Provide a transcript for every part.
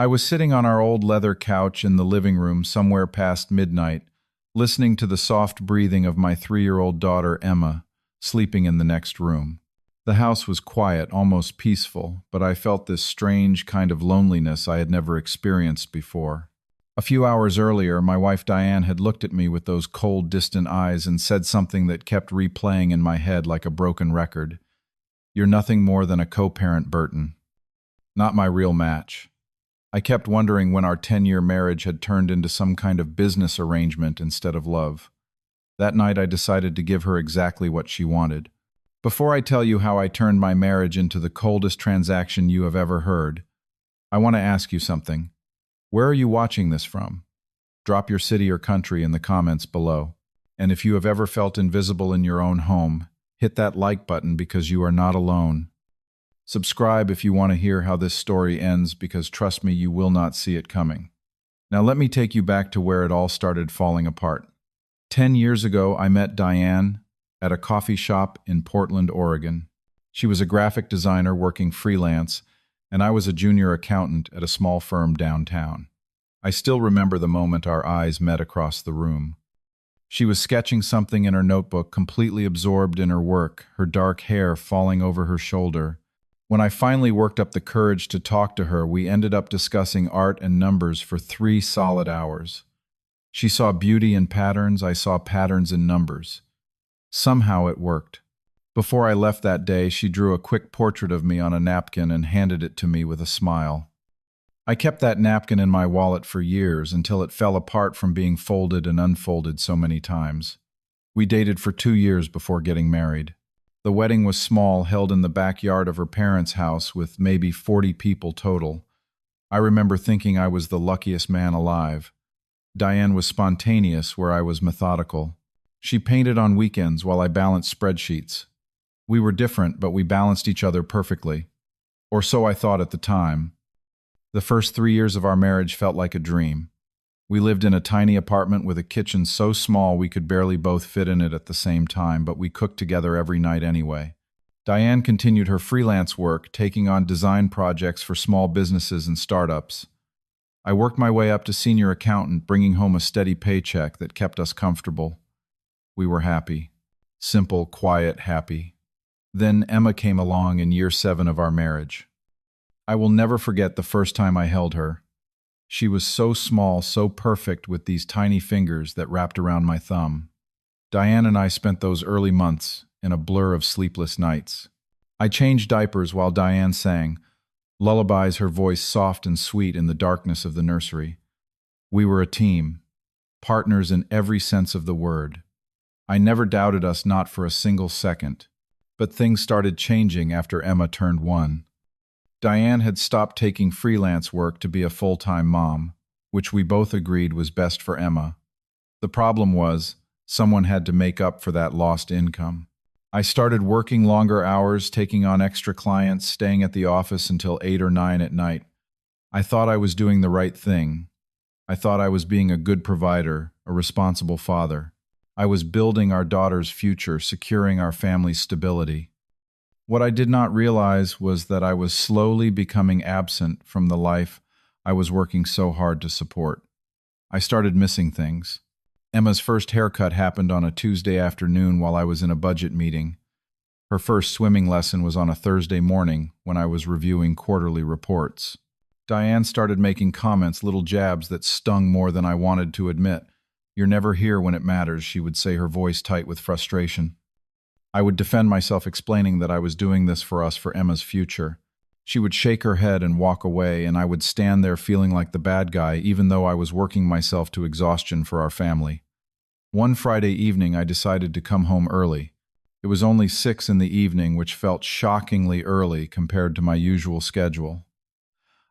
I was sitting on our old leather couch in the living room somewhere past midnight, listening to the soft breathing of my 3-year-old daughter Emma, sleeping in the next room. The house was quiet, almost peaceful, but I felt this strange kind of loneliness I had never experienced before. A few hours earlier, my wife Diane had looked at me with those cold, distant eyes and said something that kept replaying in my head like a broken record. "You're nothing more than a co-parent, Burton. Not my real match." I kept wondering when our 10-year marriage had turned into some kind of business arrangement instead of love. That night I decided to give her exactly what she wanted. Before I tell you how I turned my marriage into the coldest transaction you have ever heard, I want to ask you something. Where are you watching this from? Drop your city or country in the comments below. And if you have ever felt invisible in your own home, hit that like button because you are not alone. Subscribe if you want to hear how this story ends, because trust me, you will not see it coming. Now let me take you back to where it all started falling apart. 10 years ago, I met Diane at a coffee shop in Portland, Oregon. She was a graphic designer working freelance, and I was a junior accountant at a small firm downtown. I still remember the moment our eyes met across the room. She was sketching something in her notebook, completely absorbed in her work, her dark hair falling over her shoulder. When I finally worked up the courage to talk to her, we ended up discussing art and numbers for 3 solid hours. She saw beauty in patterns, I saw patterns in numbers. Somehow it worked. Before I left that day, she drew a quick portrait of me on a napkin and handed it to me with a smile. I kept that napkin in my wallet for years until it fell apart from being folded and unfolded so many times. We dated for 2 years before getting married. The wedding was small, held in the backyard of her parents' house with maybe 40 people total. I remember thinking I was the luckiest man alive. Diane was spontaneous, where I was methodical. She painted on weekends while I balanced spreadsheets. We were different, but we balanced each other perfectly. Or so I thought at the time. The first 3 years of our marriage felt like a dream. We lived in a tiny apartment with a kitchen so small we could barely both fit in it at the same time, but we cooked together every night anyway. Diane continued her freelance work, taking on design projects for small businesses and startups. I worked my way up to senior accountant, bringing home a steady paycheck that kept us comfortable. We were happy. Simple, quiet, happy. Then Emma came along in year 7 of our marriage. I will never forget the first time I held her. She was so small, so perfect, with these tiny fingers that wrapped around my thumb. Diane and I spent those early months in a blur of sleepless nights. I changed diapers while Diane sang lullabies, her voice soft and sweet in the darkness of the nursery. We were a team, partners in every sense of the word. I never doubted us, not for a single second. But things started changing after Emma turned 1. Diane had stopped taking freelance work to be a full-time mom, which we both agreed was best for Emma. The problem was, someone had to make up for that lost income. I started working longer hours, taking on extra clients, staying at the office until 8 or 9 at night. I thought I was doing the right thing. I thought I was being a good provider, a responsible father. I was building our daughter's future, securing our family's stability. What I did not realize was that I was slowly becoming absent from the life I was working so hard to support. I started missing things. Emma's first haircut happened on a Tuesday afternoon while I was in a budget meeting. Her first swimming lesson was on a Thursday morning when I was reviewing quarterly reports. Diane started making comments, little jabs that stung more than I wanted to admit. "You're never here when it matters," she would say, her voice tight with frustration. I would defend myself, explaining that I was doing this for us, for Emma's future. She would shake her head and walk away, and I would stand there feeling like the bad guy, even though I was working myself to exhaustion for our family. One Friday evening, I decided to come home early. It was only 6 in the evening, which felt shockingly early compared to my usual schedule.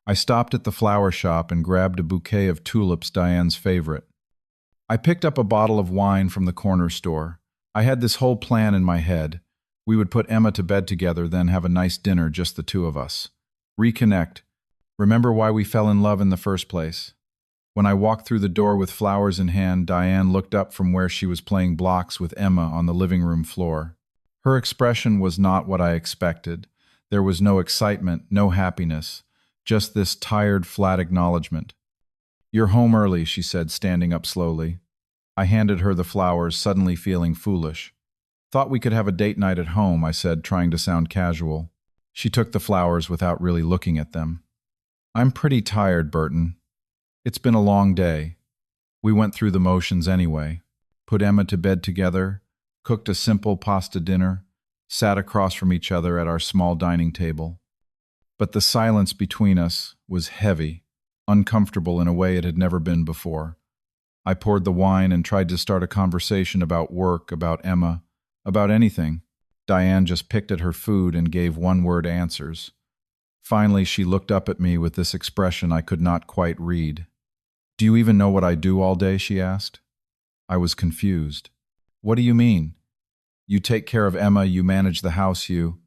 I stopped at the flower shop and grabbed a bouquet of tulips, Diane's favorite. I picked up a bottle of wine from the corner store. I had this whole plan in my head. We would put Emma to bed together, then have a nice dinner, just the two of us. Reconnect. Remember why we fell in love in the first place. When I walked through the door with flowers in hand, Diane looked up from where she was playing blocks with Emma on the living room floor. Her expression was not what I expected. There was no excitement, no happiness, Just this tired, flat acknowledgement. "You're home early," she said, standing up slowly. I handed her the flowers, suddenly feeling foolish. "Thought we could have a date night at home," I said, trying to sound casual. She took the flowers without really looking at them. "I'm pretty tired, Burton. It's been a long day." We went through the motions anyway. Put Emma to bed together, cooked a simple pasta dinner, sat across from each other at our small dining table. But the silence between us was heavy, uncomfortable in a way it had never been before. I poured the wine and tried to start a conversation about work, about Emma, about anything. Diane just picked at her food and gave one-word answers. Finally, she looked up at me with this expression I could not quite read. "Do you even know what I do all day?" she asked. I was confused. "What do you mean?" "You take care of Emma, you manage the house, you—"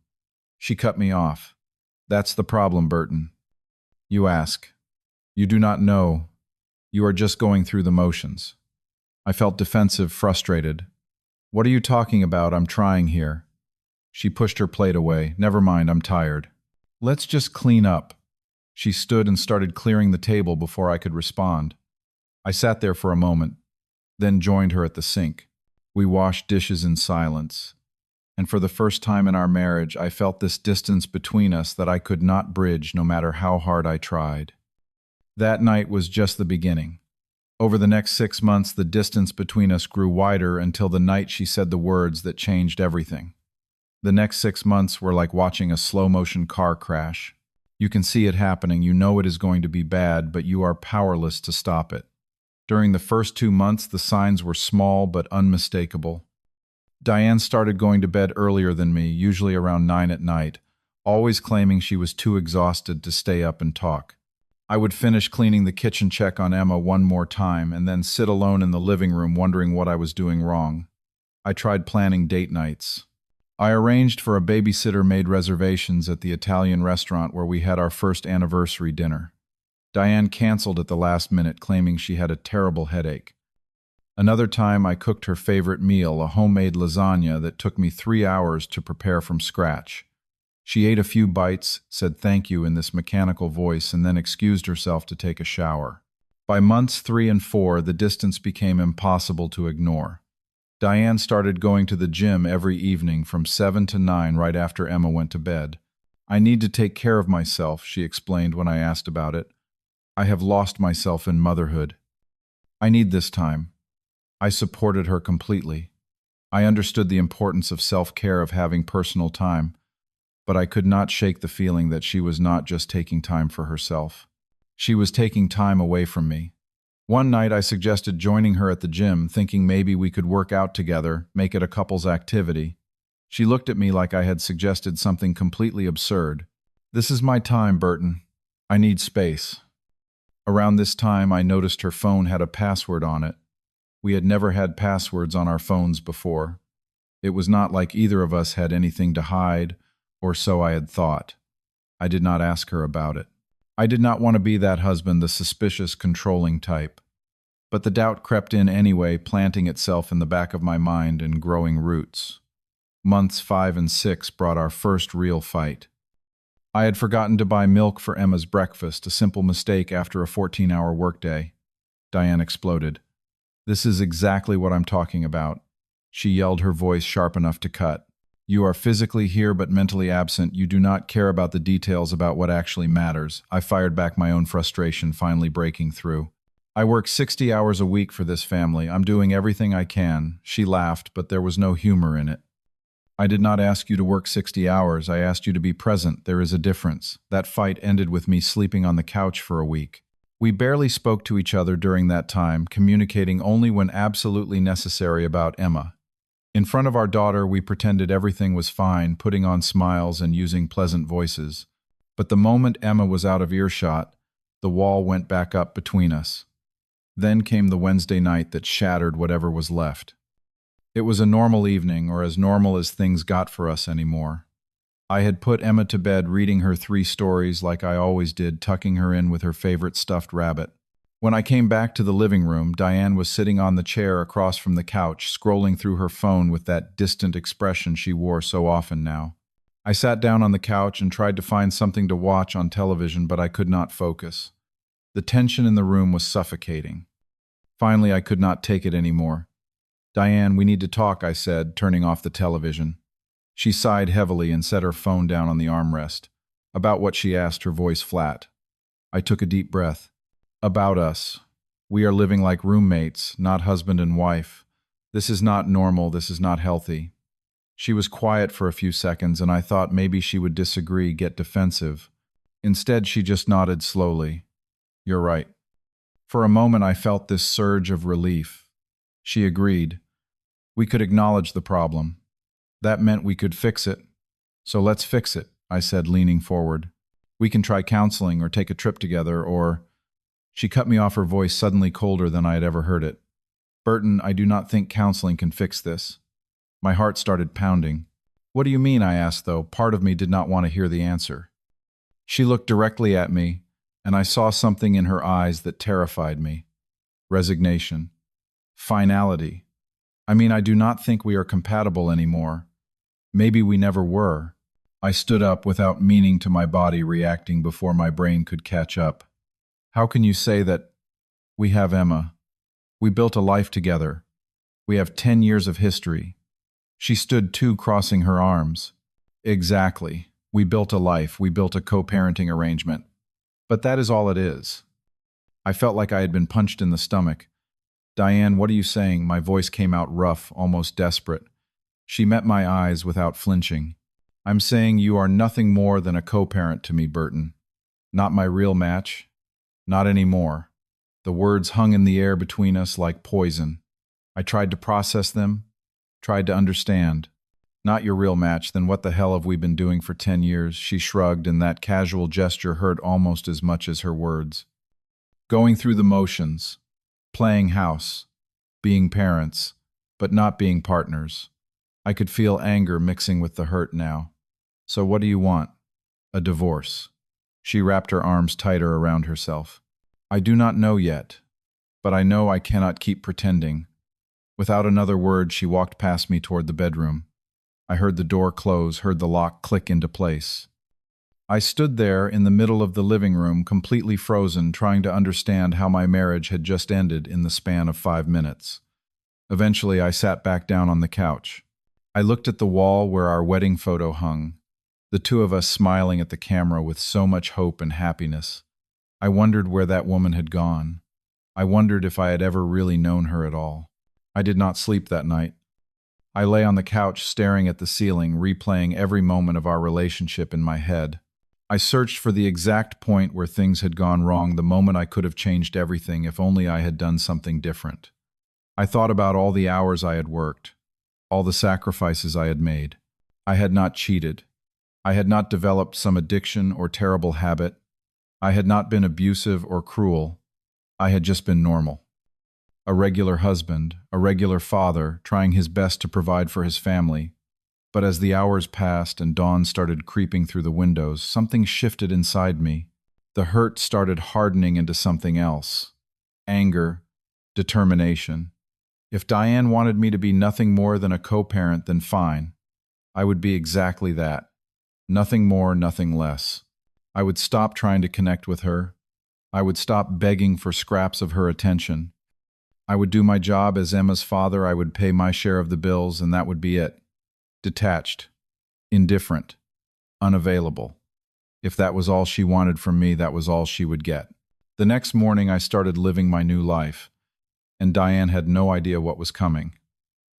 She cut me off. "That's the problem, Burton. You ask. You do not know. You are just going through the motions." I felt defensive, frustrated. "What are you talking about? I'm trying here." She pushed her plate away. "Never mind, I'm tired. Let's just clean up." She stood and started clearing the table before I could respond. I sat there for a moment, then joined her at the sink. We washed dishes in silence. And for the first time in our marriage, I felt this distance between us that I could not bridge no matter how hard I tried. That night was just the beginning. Over the next 6 months, the distance between us grew wider until the night she said the words that changed everything. The next 6 months were like watching a slow-motion car crash. You can see it happening, you know it is going to be bad, but you are powerless to stop it. During the first 2 months, the signs were small but unmistakable. Diane started going to bed earlier than me, usually around 9 at night, always claiming she was too exhausted to stay up and talk. I would finish cleaning the kitchen, check on Emma one more time, and then sit alone in the living room wondering what I was doing wrong. I tried planning date nights. I arranged for a babysitter, made reservations at the Italian restaurant where we had our first anniversary dinner. Diane canceled at the last minute, claiming she had a terrible headache. Another time I cooked her favorite meal, a homemade lasagna that took me 3 hours to prepare from scratch. She ate a few bites, said thank you in this mechanical voice, and then excused herself to take a shower. By months 3 and 4, the distance became impossible to ignore. Diane started going to the gym every evening from 7 to 9 right after Emma went to bed. "I need to take care of myself," she explained when I asked about it. "I have lost myself in motherhood. I need this time." I supported her completely. I understood the importance of self-care, of having personal time, but I could not shake the feeling that she was not just taking time for herself. She was taking time away from me. One night I suggested joining her at the gym, thinking maybe we could work out together, make it a couple's activity. She looked at me like I had suggested something completely absurd. "This is my time, Burton. I need space." Around this time, I noticed her phone had a password on it. We had never had passwords on our phones before. It was not like either of us had anything to hide, or so I had thought. I did not ask her about it. I did not want to be that husband, the suspicious, controlling type. But the doubt crept in anyway, planting itself in the back of my mind and growing roots. Months 5 and 6 brought our first real fight. I had forgotten to buy milk for Emma's breakfast, a simple mistake after a 14-hour workday. Diane exploded. "This is exactly what I'm talking about." She yelled, her voice sharp enough to cut. "You are physically here but mentally absent. You do not care about the details, about what actually matters." I fired back, my own frustration finally breaking through. "I work 60 hours a week for this family. I'm doing everything I can." She laughed, but there was no humor in it. "I did not ask you to work 60 hours. I asked you to be present. There is a difference." That fight ended with me sleeping on the couch for a week. We barely spoke to each other during that time, communicating only when absolutely necessary about Emma. In front of our daughter, we pretended everything was fine, putting on smiles and using pleasant voices. But the moment Emma was out of earshot, the wall went back up between us. Then came the Wednesday night that shattered whatever was left. It was a normal evening, or as normal as things got for us anymore. I had put Emma to bed, reading her 3 stories like I always did, tucking her in with her favorite stuffed rabbit. When I came back to the living room, Diane was sitting on the chair across from the couch, scrolling through her phone with that distant expression she wore so often now. I sat down on the couch and tried to find something to watch on television, but I could not focus. The tension in the room was suffocating. Finally, I could not take it anymore. "Diane, we need to talk," I said, turning off the television. She sighed heavily and set her phone down on the armrest. "About what?" she asked, her voice flat. I took a deep breath. "About us. We are living like roommates, not husband and wife. This is not normal, this is not healthy." She was quiet for a few seconds, and I thought maybe she would disagree, get defensive. Instead, she just nodded slowly. "You're right." For a moment, I felt this surge of relief. She agreed. We could acknowledge the problem. That meant we could fix it. "So let's fix it," I said, leaning forward. "We can try counseling or take a trip together or—" She cut me off, her voice suddenly colder than I had ever heard it. "Burton, I do not think counseling can fix this." My heart started pounding. "What do you mean?" I asked, though part of me did not want to hear the answer. She looked directly at me, and I saw something in her eyes that terrified me. Resignation. Finality. "I mean, I do not think we are compatible anymore. Maybe we never were." I stood up without meaning to my body reacting before my brain could catch up. "How can you say that? We have Emma. We built a life together. We have 10 years of history." She stood too, crossing her arms. "Exactly. We built a life. We built a co-parenting arrangement. But that is all it is." I felt like I had been punched in the stomach. "Diane, what are you saying?" My voice came out rough, almost desperate. She met my eyes without flinching. "I'm saying you are nothing more than a co-parent to me, Burton. Not my real match. Not anymore." The words hung in the air between us like poison. I tried to process them, tried to understand. "Not your real match, then what the hell have we been doing for 10 years? She shrugged, and that casual gesture hurt almost as much as her words. "Going through the motions. Playing house. Being parents. But not being partners." I could feel anger mixing with the hurt now. "So what do you want?" "A divorce." She wrapped her arms tighter around herself. "I do not know yet. But I know I cannot keep pretending." Without another word, she walked past me toward the bedroom. I heard the door close, heard the lock click into place. I stood there in the middle of the living room, completely frozen, trying to understand how my marriage had just ended in the span of 5 minutes. Eventually, I sat back down on the couch. I looked at the wall where our wedding photo hung, the two of us smiling at the camera with so much hope and happiness. I wondered where that woman had gone. I wondered if I had ever really known her at all. I did not sleep that night. I lay on the couch staring at the ceiling, replaying every moment of our relationship in my head. I searched for the exact point where things had gone wrong, the moment I could have changed everything if only I had done something different. I thought about all the hours I had worked, all the sacrifices I had made. I had not cheated. I had not developed some addiction or terrible habit. I had not been abusive or cruel. I had just been normal. A regular husband, a regular father, trying his best to provide for his family. But as the hours passed and dawn started creeping through the windows, something shifted inside me. The hurt started hardening into something else. Anger, determination. If Diane wanted me to be nothing more than a co-parent, then fine. I would be exactly that. Nothing more, nothing less. I would stop trying to connect with her. I would stop begging for scraps of her attention. I would do my job as Emma's father, I would pay my share of the bills, and that would be it. Detached. Indifferent. Unavailable. If that was all she wanted from me, that was all she would get. The next morning I started living my new life, and Diane had no idea what was coming.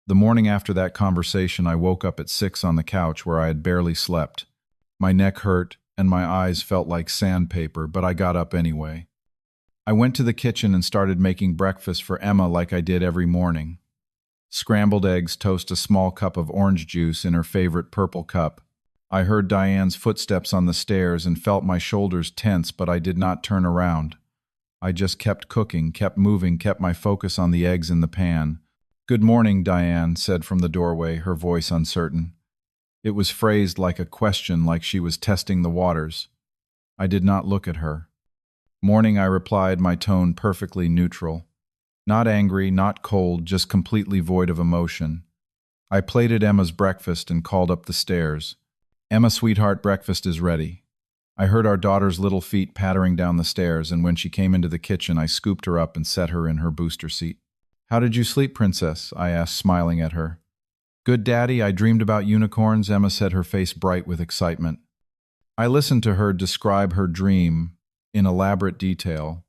The morning after that conversation, I woke up at 6 on the couch where I had barely slept. My neck hurt, and my eyes felt like sandpaper, but I got up anyway. I went to the kitchen and started making breakfast for Emma like I did every morning. Scrambled eggs toast a small cup of orange juice in her favorite purple cup. I heard Diane's footsteps on the stairs and felt my shoulders tense, but I did not turn around. I just kept cooking, kept moving, kept my focus on the eggs in the pan. "Good morning," Diane said from the doorway, her voice uncertain. It was phrased like a question, like she was testing the waters. I did not look at her. "Morning," I replied, my tone perfectly neutral. Not angry, not cold, just completely void of emotion. I plated Emma's breakfast and called up the stairs. Emma, sweetheart, breakfast is ready. I heard our daughter's little feet pattering down the stairs, and when she came into the kitchen, I scooped her up and set her in her booster seat. How did you sleep, princess? I asked, smiling at her. Good, Daddy. I dreamed about unicorns, Emma said, her face bright with excitement. I listened to her describe her dream in elaborate detail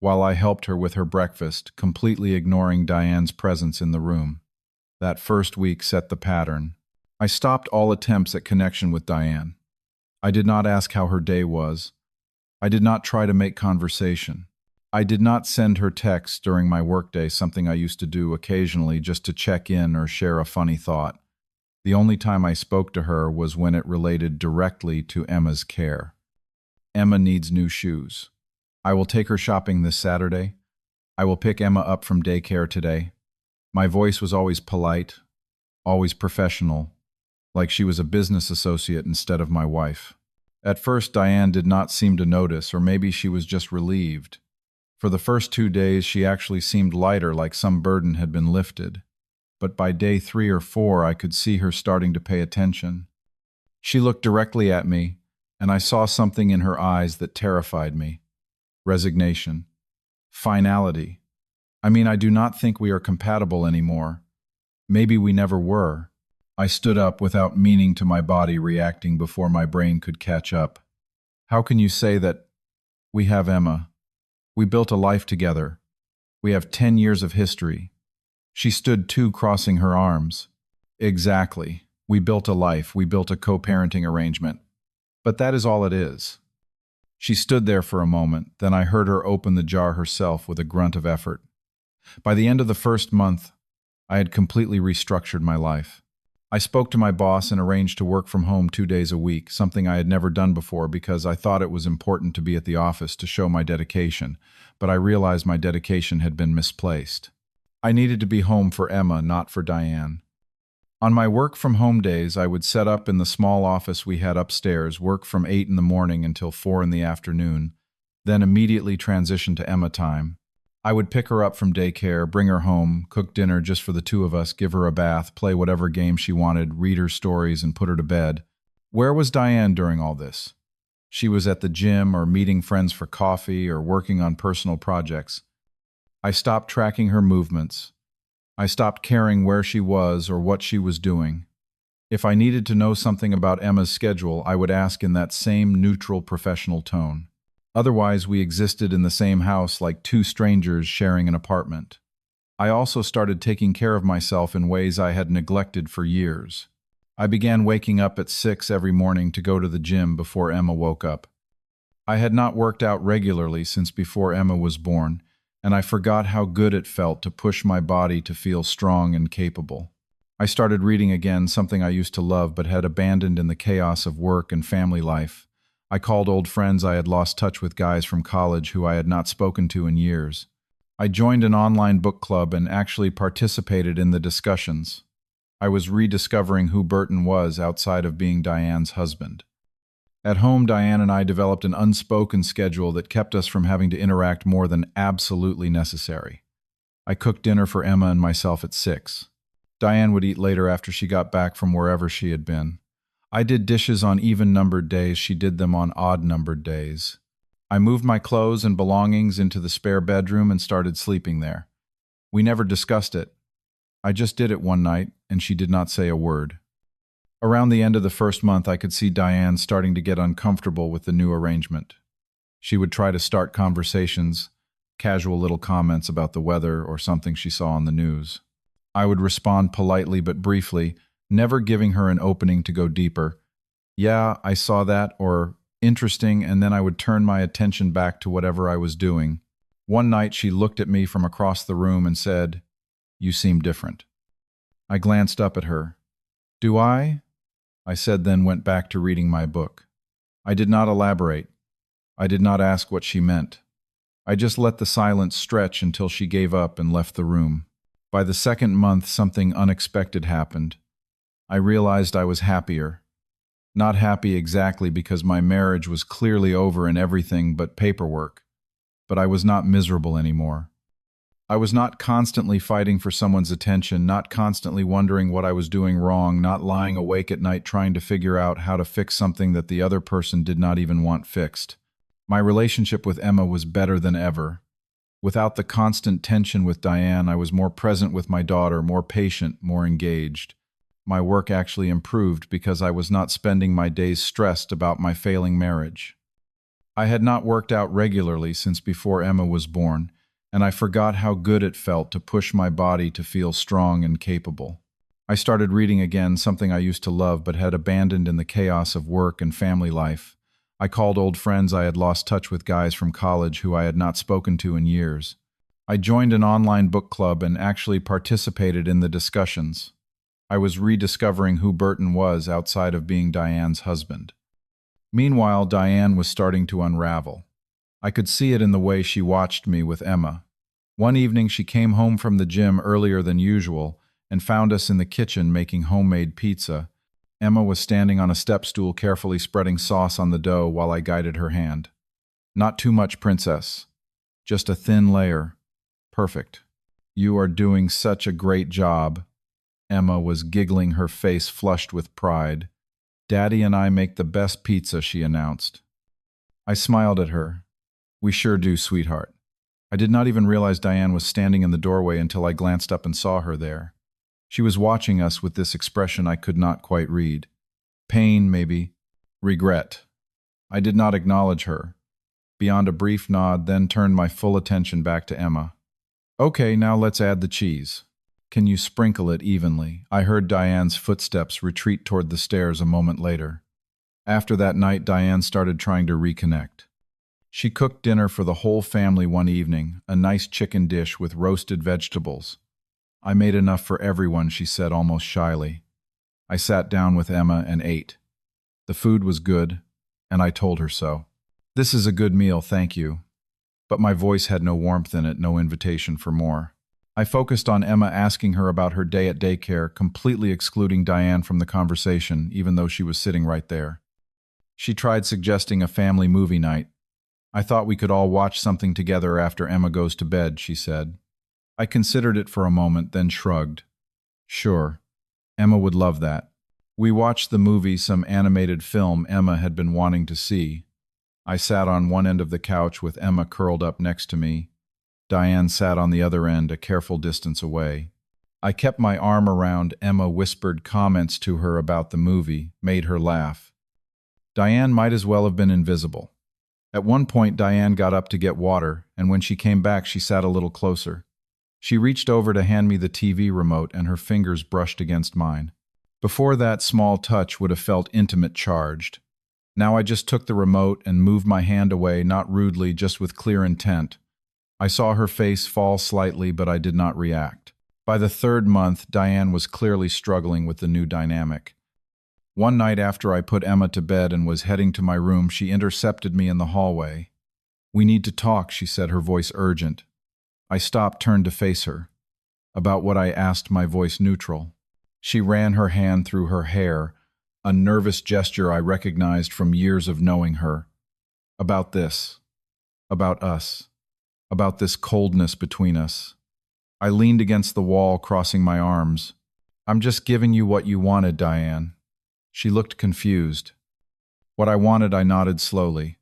while I helped her with her breakfast, completely ignoring Diane's presence in the room. That first week set the pattern. I stopped all attempts at connection with Diane. I did not ask how her day was. I did not try to make conversation. I did not send her texts during my workday, something I used to do occasionally just to check in or share a funny thought. The only time I spoke to her was when it related directly to Emma's care. Emma needs new shoes. I will take her shopping this Saturday. I will pick Emma up from daycare today. My voice was always polite, always professional, like she was a business associate instead of my wife. At first, Diane did not seem to notice, or maybe she was just relieved. For the first 2 days, she actually seemed lighter, like some burden had been lifted. But by day 3 or 4, I could see her starting to pay attention. She looked directly at me, and I saw something in her eyes that terrified me. Resignation. Finality. I do not think we are compatible anymore. Maybe we never were. I stood up without meaning to my body reacting before my brain could catch up. How can you say that? We have Emma. We built a life together. We have 10 years of history. She stood too, crossing her arms. Exactly. We built a life. We built a co-parenting arrangement. But that is all it is. She stood there for a moment, then I heard her open the jar herself with a grunt of effort. By the end of the first month, I had completely restructured my life. I spoke to my boss and arranged to work from home 2 days a week, something I had never done before because I thought it was important to be at the office to show my dedication, but I realized my dedication had been misplaced. I needed to be home for Emma, not for Diane. On my work-from-home days, I would set up in the small office we had upstairs, work from 8 in the morning until 4 in the afternoon, then immediately transition to Emma time. I would pick her up from daycare, bring her home, cook dinner just for the two of us, give her a bath, play whatever game she wanted, read her stories, and put her to bed. Where was Diane during all this? She was at the gym or meeting friends for coffee or working on personal projects. I stopped tracking her movements. I stopped caring where she was or what she was doing. If I needed to know something about Emma's schedule, I would ask in that same neutral professional tone. Otherwise, we existed in the same house like two strangers sharing an apartment. I also started taking care of myself in ways I had neglected for years. I began waking up at 6 every morning to go to the gym before Emma woke up. I had not worked out regularly since before Emma was born, and I forgot how good it felt to push my body to feel strong and capable. I started reading again, something I used to love but had abandoned in the chaos of work and family life. I called old friends I had lost touch with, guys from college who I had not spoken to in years. I joined an online book club and actually participated in the discussions. I was rediscovering who Burton was outside of being Diane's husband. At home, Diane and I developed an unspoken schedule that kept us from having to interact more than absolutely necessary. I cooked dinner for Emma and myself at 6. Diane would eat later after she got back from wherever she had been. I did dishes on even-numbered days, she did them on odd-numbered days. I moved my clothes and belongings into the spare bedroom and started sleeping there. We never discussed it. I just did it one night, and she did not say a word. Around the end of the first month, I could see Diane starting to get uncomfortable with the new arrangement. She would try to start conversations, casual little comments about the weather or something she saw on the news. I would respond politely but briefly, never giving her an opening to go deeper. Yeah, I saw that, or interesting, and then I would turn my attention back to whatever I was doing. One night she looked at me from across the room and said, "You seem different." I glanced up at her. "Do I?" I said, then went back to reading my book. I did not elaborate. I did not ask what she meant. I just let the silence stretch until she gave up and left the room. By the second month, something unexpected happened. I realized I was happier. Not happy exactly because my marriage was clearly over and everything but paperwork, but I was not miserable anymore. I was not constantly fighting for someone's attention, not constantly wondering what I was doing wrong, not lying awake at night trying to figure out how to fix something that the other person did not even want fixed. My relationship with Emma was better than ever. Without the constant tension with Diane, I was more present with my daughter, more patient, more engaged. My work actually improved because I was not spending my days stressed about my failing marriage. I had not worked out regularly since before Emma was born, and I forgot how good it felt to push my body to feel strong and capable. I started reading again, something I used to love but had abandoned in the chaos of work and family life. I called old friends I had lost touch with, guys from college who I had not spoken to in years. I joined an online book club and actually participated in the discussions. I was rediscovering who Burton was outside of being Diane's husband. Meanwhile, Diane was starting to unravel. I could see it in the way she watched me with Emma. One evening she came home from the gym earlier than usual and found us in the kitchen making homemade pizza. Emma was standing on a step stool carefully spreading sauce on the dough while I guided her hand. "Not too much, princess. Just a thin layer. Perfect. You are doing such a great job." Emma was giggling, her face flushed with pride. "Daddy and I make the best pizza," she announced. I smiled at her. "We sure do, sweetheart." I did not even realize Diane was standing in the doorway until I glanced up and saw her there. She was watching us with this expression I could not quite read. Pain, maybe. Regret. I did not acknowledge her. Beyond a brief nod, then turned my full attention back to Emma. "Okay, now let's add the cheese. Can you sprinkle it evenly?" I heard Diane's footsteps retreat toward the stairs a moment later. After that night, Diane started trying to reconnect. She cooked dinner for the whole family one evening, a nice chicken dish with roasted vegetables. "I made enough for everyone," she said almost shyly. I sat down with Emma and ate. The food was good, and I told her so. "This is a good meal, thank you." But my voice had no warmth in it, no invitation for more. I focused on Emma, asking her about her day at daycare, completely excluding Diane from the conversation, even though she was sitting right there. She tried suggesting a family movie night. "I thought we could all watch something together after Emma goes to bed," she said. I considered it for a moment, then shrugged. Sure, Emma would love that. We watched the movie, some animated film Emma had been wanting to see. I sat on one end of the couch with Emma curled up next to me. Diane sat on the other end, a careful distance away. I kept my arm around Emma, whispered comments to her about the movie, made her laugh. Diane might as well have been invisible. At one point, Diane got up to get water, and when she came back, she sat a little closer. She reached over to hand me the TV remote, and her fingers brushed against mine. Before that small touch would have felt intimate, charged. Now I just took the remote and moved my hand away, not rudely, just with clear intent. I saw her face fall slightly, but I did not react. By the third month, Diane was clearly struggling with the new dynamic. One night after I put Emma to bed and was heading to my room, she intercepted me in the hallway. "We need to talk," she said, her voice urgent. I stopped, turned to face her. "About what?" I asked, my voice neutral. She ran her hand through her hair, a nervous gesture I recognized from years of knowing her. "About this. About us. About this coldness between us." I leaned against the wall, crossing my arms. "I'm just giving you what you wanted, Diane." She looked confused. "What I wanted," I nodded slowly.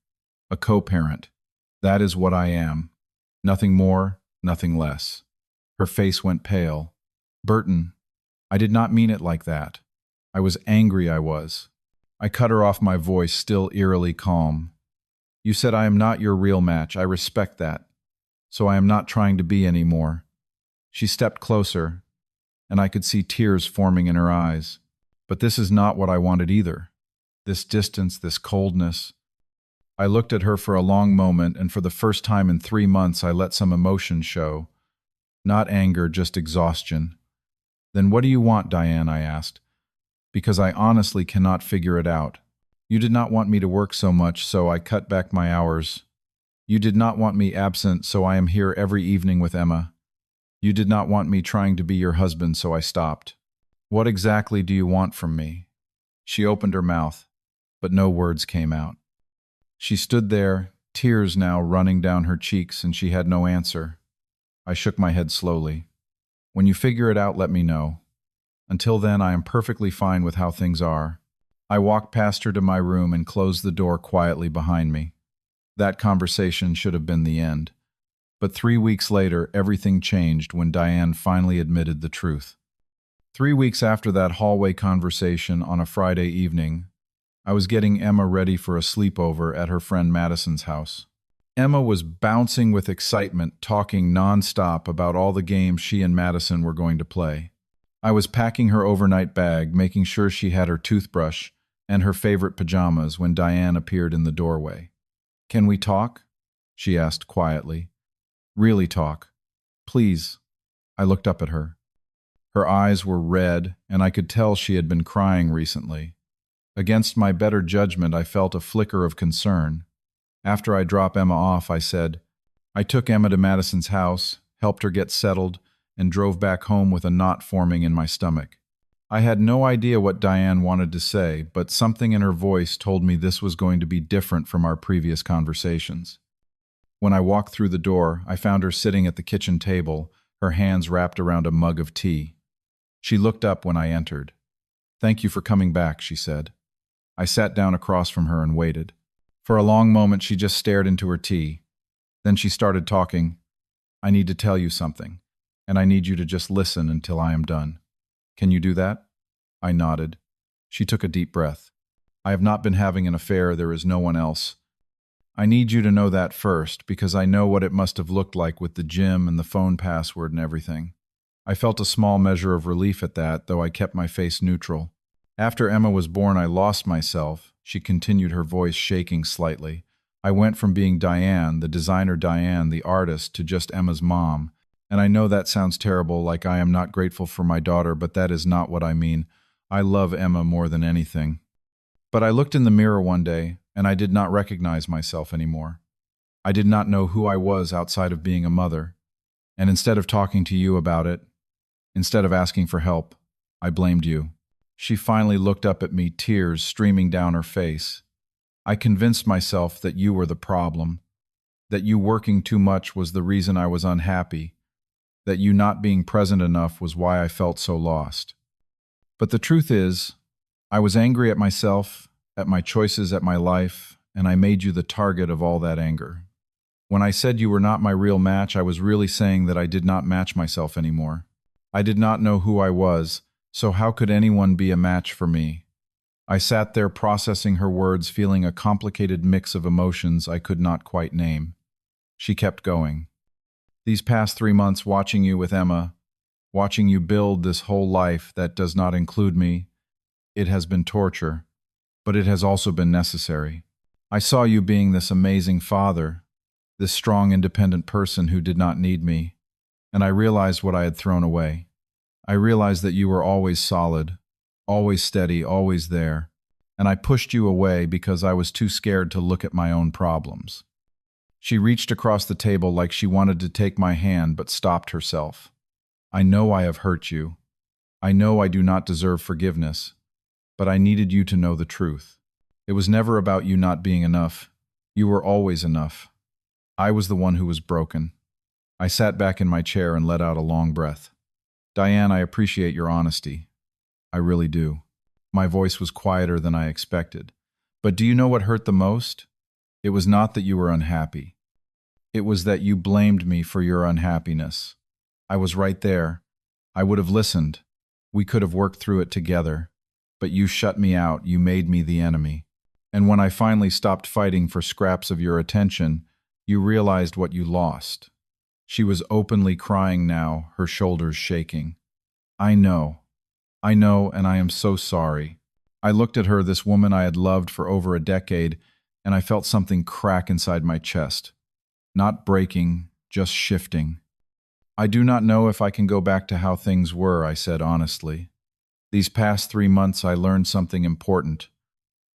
"A co-parent. That is what I am. Nothing more, nothing less." Her face went pale. "Burton, I did not mean it like that. I was angry, I was." I cut her off, my voice still eerily calm. "You said I am not your real match. I respect that. So I am not trying to be anymore." She stepped closer, and I could see tears forming in her eyes. But this is not what I wanted either. This distance, this coldness. I looked at her for a long moment, and for the first time in 3 months I let some emotion show. Not anger, just exhaustion. "Then what do you want, Diane?" I asked. "Because I honestly cannot figure it out. You did not want me to work so much, so I cut back my hours. You did not want me absent, so I am here every evening with Emma. You did not want me trying to be your husband, so I stopped. What exactly do you want from me?" She opened her mouth, but no words came out. She stood there, tears now running down her cheeks, and she had no answer. I shook my head slowly. When you figure it out, let me know. Until then, I am perfectly fine with how things are. I walked past her to my room and closed the door quietly behind me. That conversation should have been the end. But 3 weeks later, everything changed when Diane finally admitted the truth. 3 weeks after that hallway conversation on a Friday evening, I was getting Emma ready for a sleepover at her friend Madison's house. Emma was bouncing with excitement, talking nonstop about all the games she and Madison were going to play. I was packing her overnight bag, making sure she had her toothbrush and her favorite pajamas when Diane appeared in the doorway. "Can we talk?" she asked quietly. "Really talk. Please." I looked up at her. Her eyes were red, and I could tell she had been crying recently. Against my better judgment, I felt a flicker of concern. After I dropped Emma off, I said, "I took Emma to Madison's house, helped her get settled, and drove back home with a knot forming in my stomach." I had no idea what Diane wanted to say, but something in her voice told me this was going to be different from our previous conversations. When I walked through the door, I found her sitting at the kitchen table, her hands wrapped around a mug of tea. She looked up when I entered. "Thank you for coming back," she said. I sat down across from her and waited. For a long moment, she just stared into her tea. Then she started talking. "I need to tell you something, and I need you to just listen until I am done. Can you do that?" I nodded. She took a deep breath. "I have not been having an affair. There is no one else. I need you to know that first, because I know what it must have looked like with the gym and the phone password and everything." I felt a small measure of relief at that, though I kept my face neutral. "After Emma was born, I lost myself," she continued, her voice shaking slightly. "I went from being Diane, the designer Diane, the artist, to just Emma's mom. And I know that sounds terrible, like I am not grateful for my daughter, but that is not what I mean. I love Emma more than anything. But I looked in the mirror one day, and I did not recognize myself anymore. I did not know who I was outside of being a mother. And instead of talking to you about it, instead of asking for help, I blamed you." She finally looked up at me, tears streaming down her face. "I convinced myself that you were the problem, that you working too much was the reason I was unhappy, that you not being present enough was why I felt so lost. But the truth is, I was angry at myself, at my choices, at my life, and I made you the target of all that anger. When I said you were not my real match, I was really saying that I did not match myself anymore. I did not know who I was, so how could anyone be a match for me?" I sat there processing her words, feeling a complicated mix of emotions I could not quite name. She kept going. "These past 3 months watching you with Emma, watching you build this whole life that does not include me, it has been torture, but it has also been necessary. I saw you being this amazing father, this strong, independent person who did not need me, and I realized what I had thrown away. I realized that you were always solid, always steady, always there, and I pushed you away because I was too scared to look at my own problems." She reached across the table like she wanted to take my hand but stopped herself. "I know I have hurt you. I know I do not deserve forgiveness, but I needed you to know the truth. It was never about you not being enough. You were always enough. I was the one who was broken." I sat back in my chair and let out a long breath. "Diane, I appreciate your honesty. I really do." My voice was quieter than I expected. "But do you know what hurt the most? It was not that you were unhappy. It was that you blamed me for your unhappiness. I was right there. I would have listened. We could have worked through it together. But you shut me out. You made me the enemy. And when I finally stopped fighting for scraps of your attention, you realized what you lost." She was openly crying now, her shoulders shaking. I know, and I am so sorry." I looked at her, this woman I had loved for over a decade, and I felt something crack inside my chest. Not breaking, just shifting. "I do not know if I can go back to how things were," I said honestly. "These past 3 months I learned something important.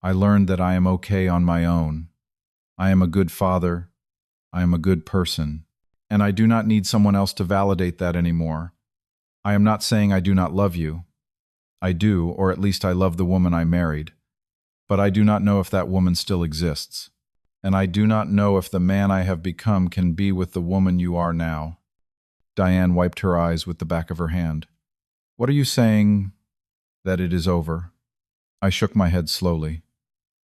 I learned that I am okay on my own. I am a good father. I am a good person. And I do not need someone else to validate that anymore. I am not saying I do not love you. I do, or at least I love the woman I married. But I do not know if that woman still exists. And I do not know if the man I have become can be with the woman you are now. Diane wiped her eyes with the back of her hand. What are you saying? That it is over? I shook my head slowly.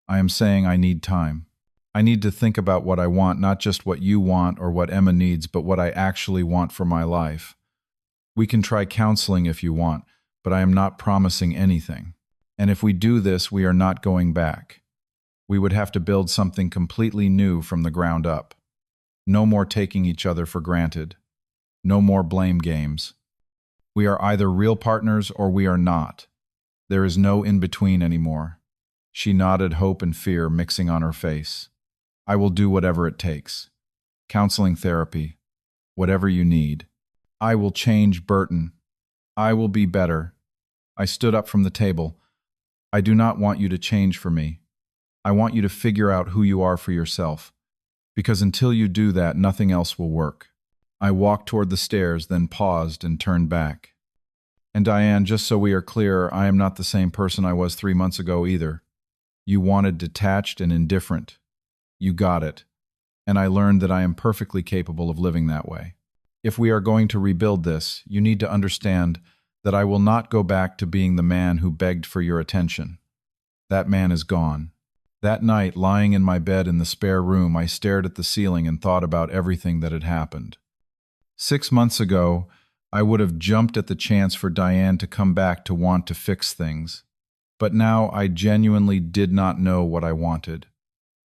I am saying I need time. I need to think about what I want, not just what you want or what Emma needs, but what I actually want for my life. We can try counseling if you want, but I am not promising anything. And if we do this, we are not going back. We would have to build something completely new from the ground up. No more taking each other for granted. No more blame games. We are either real partners or we are not. There is no in-between anymore. She nodded, hope and fear mixing on her face. I will do whatever it takes. Counseling, therapy, whatever you need. I will change Burton. I will be better. I stood up from the table. I do not want you to change for me. I want you to figure out who you are for yourself. Because until you do that, nothing else will work. I walked toward the stairs, then paused and turned back. And Diane, just so we are clear, I am not the same person I was 3 months ago either. You wanted detached and indifferent. You got it. And I learned that I am perfectly capable of living that way. If we are going to rebuild this, you need to understand that I will not go back to being the man who begged for your attention. That man is gone. That night, lying in my bed in the spare room, I stared at the ceiling and thought about everything that had happened. 6 months ago, I would have jumped at the chance for Diane to come back to want to fix things. But now I genuinely did not know what I wanted.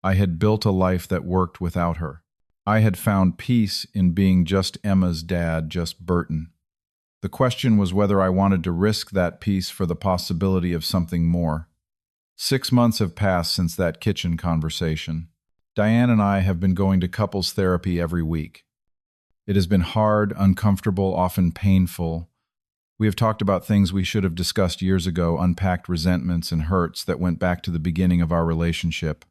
I had built a life that worked without her. I had found peace in being just Emma's dad, just Burton. The question was whether I wanted to risk that peace for the possibility of something more. 6 months have passed since that kitchen conversation. Diane and I have been going to couples therapy every week. It has been hard, uncomfortable, often painful. We have talked about things we should have discussed years ago, unpacked resentments and hurts that went back to the beginning of our relationship.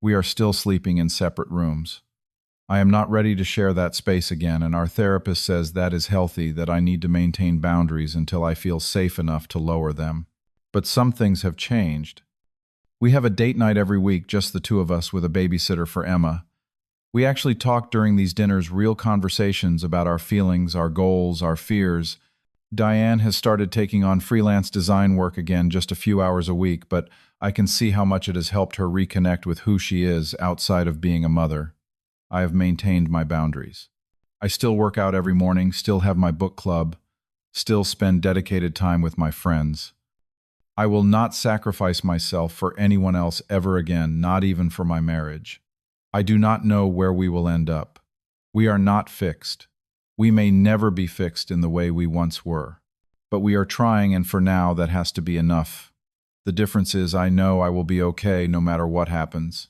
We are still sleeping in separate rooms. I am not ready to share that space again, and our therapist says that is healthy, that I need to maintain boundaries until I feel safe enough to lower them. But some things have changed. We have a date night every week, just the two of us with a babysitter for Emma. We actually talk during these dinners, real conversations about our feelings, our goals, our fears. Diane has started taking on freelance design work again, just a few hours a week, but I can see how much it has helped her reconnect with who she is outside of being a mother. I have maintained my boundaries. I still work out every morning, still have my book club, still spend dedicated time with my friends. I will not sacrifice myself for anyone else ever again, not even for my marriage. I do not know where we will end up. We are not fixed. We may never be fixed in the way we once were. But we are trying, and for now, that has to be enough. The difference is I know I will be okay no matter what happens.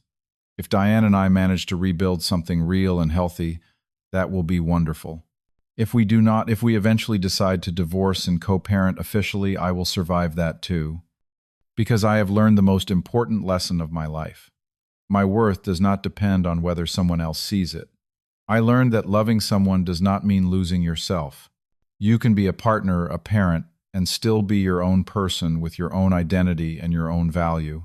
If Diane and I manage to rebuild something real and healthy, that will be wonderful. If we do not, if we eventually decide to divorce and co-parent officially, I will survive that too. Because I have learned the most important lesson of my life. My worth does not depend on whether someone else sees it. I learned that loving someone does not mean losing yourself. You can be a partner, a parent, and still be your own person with your own identity and your own value.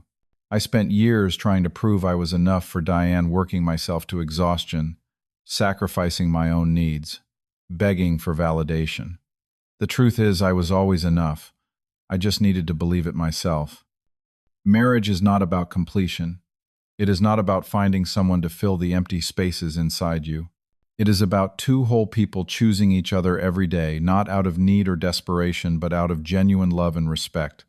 I spent years trying to prove I was enough for Diane, working myself to exhaustion, sacrificing my own needs, begging for validation. The truth is, I was always enough. I just needed to believe it myself. Marriage is not about completion. It is not about finding someone to fill the empty spaces inside you. It is about two whole people choosing each other every day, not out of need or desperation, but out of genuine love and respect.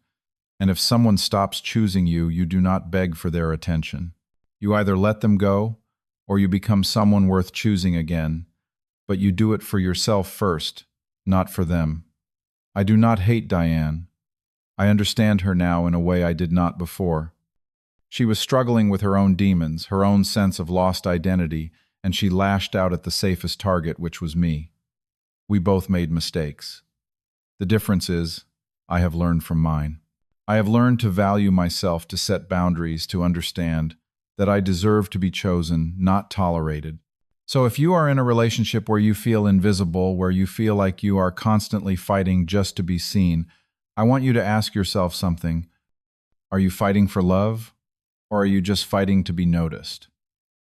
And if someone stops choosing you, you do not beg for their attention. You either let them go, or you become someone worth choosing again, but you do it for yourself first, not for them. I do not hate Diane. I understand her now in a way I did not before. She was struggling with her own demons, her own sense of lost identity, and she lashed out at the safest target, which was me. We both made mistakes. The difference is, I have learned from mine. I have learned to value myself, to set boundaries, to understand that I deserve to be chosen, not tolerated. So if you are in a relationship where you feel invisible, where you feel like you are constantly fighting just to be seen, I want you to ask yourself something. Are you fighting for love, or are you just fighting to be noticed?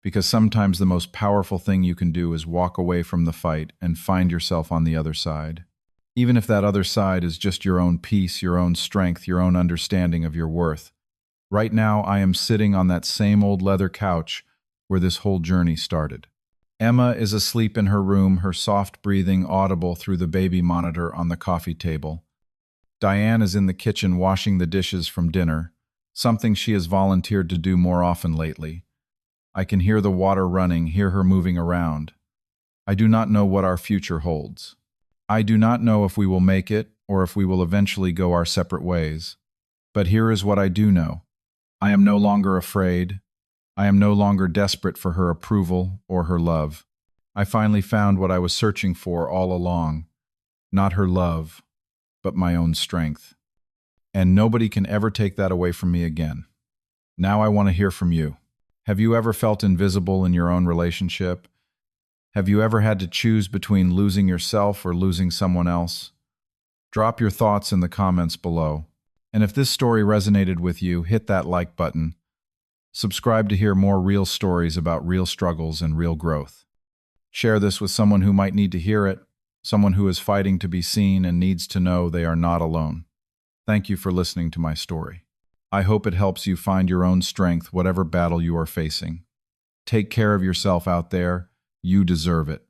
because sometimes the most powerful thing you can do is walk away from the fight and find yourself on the other side. Even if that other side is just your own peace, your own strength, your own understanding of your worth. Right now, I am sitting on that same old leather couch where this whole journey started. Emma is asleep in her room, her soft breathing audible through the baby monitor on the coffee table. Diane is in the kitchen washing the dishes from dinner, something she has volunteered to do more often lately. I can hear the water running, hear her moving around. I do not know what our future holds. I do not know if we will make it or if we will eventually go our separate ways. But here is what I do know. I am no longer afraid. I am no longer desperate for her approval or her love. I finally found what I was searching for all along. Not her love, but my own strength. And nobody can ever take that away from me again. Now I want to hear from you. Have you ever felt invisible in your own relationship? Have you ever had to choose between losing yourself or losing someone else? Drop your thoughts in the comments below. And if this story resonated with you, hit that like button. Subscribe to hear more real stories about real struggles and real growth. Share this with someone who might need to hear it, someone who is fighting to be seen and needs to know they are not alone. Thank you for listening to my story. I hope it helps you find your own strength, whatever battle you are facing. Take care of yourself out there. You deserve it.